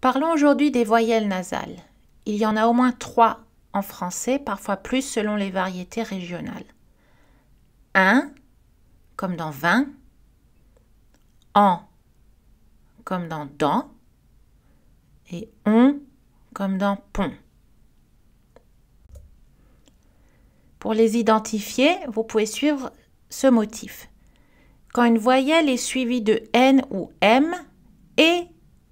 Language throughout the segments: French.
Parlons aujourd'hui des voyelles nasales. Il y en a au moins 3 en français, parfois plus selon les variétés régionales. Un, comme dans vin, en, comme dans dent, et on, comme dans pont. Pour les identifier, vous pouvez suivre ce motif. Quand une voyelle est suivie de N ou M et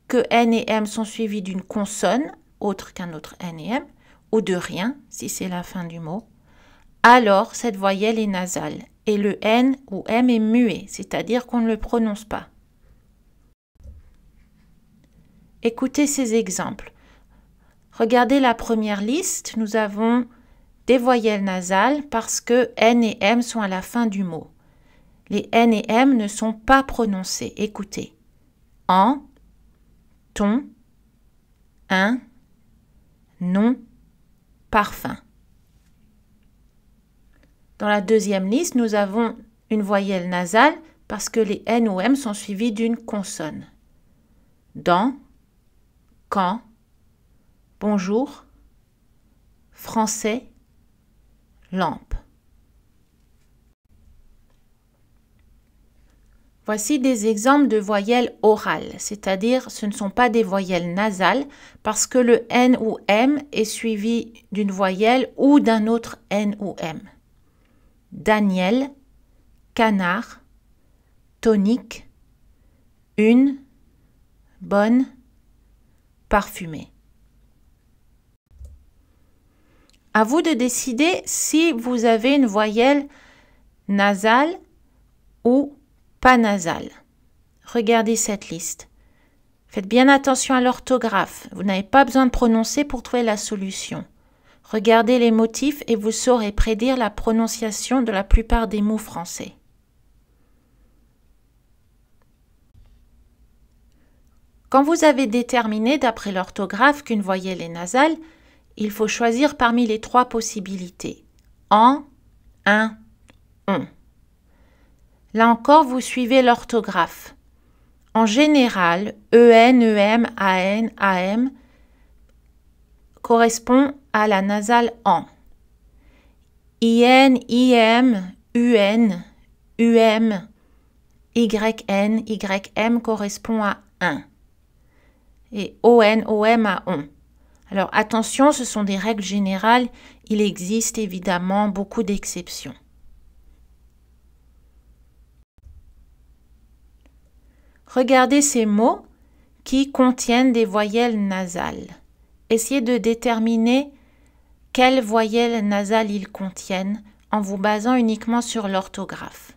que N et M sont suivis d'une consonne, autre qu'un autre N et M, ou de rien, si c'est la fin du mot, alors cette voyelle est nasale et le N ou M est muet, c'est-à-dire qu'on ne le prononce pas. Écoutez ces exemples. Regardez la première liste, nous avons des voyelles nasales parce que N et M sont à la fin du mot. Les N et M ne sont pas prononcés. Écoutez. En, ton, un, non, parfum. Dans la deuxième liste, nous avons une voyelle nasale parce que les N ou M sont suivis d'une consonne. Dans, quand, bonjour, français, lampe. Voici des exemples de voyelles orales, c'est-à-dire ce ne sont pas des voyelles nasales parce que le N ou M est suivi d'une voyelle ou d'un autre N ou M. Daniel, canard, tonique, une, bonne, parfumée. À vous de décider si vous avez une voyelle nasale ou pas nasale. Regardez cette liste. Faites bien attention à l'orthographe. Vous n'avez pas besoin de prononcer pour trouver la solution. Regardez les motifs et vous saurez prédire la prononciation de la plupart des mots français. Quand vous avez déterminé d'après l'orthographe qu'une voyelle est nasale, il faut choisir parmi les 3 possibilités. En, un, on. Là encore, vous suivez l'orthographe. En général, EN, EM, AN, AM correspond à la nasale en. IN, IM, UN, UM, YN, YM correspond à un. Et ON, OM à on. Alors attention, ce sont des règles générales. Il existe évidemment beaucoup d'exceptions. Regardez ces mots qui contiennent des voyelles nasales. Essayez de déterminer quelles voyelles nasales ils contiennent en vous basant uniquement sur l'orthographe.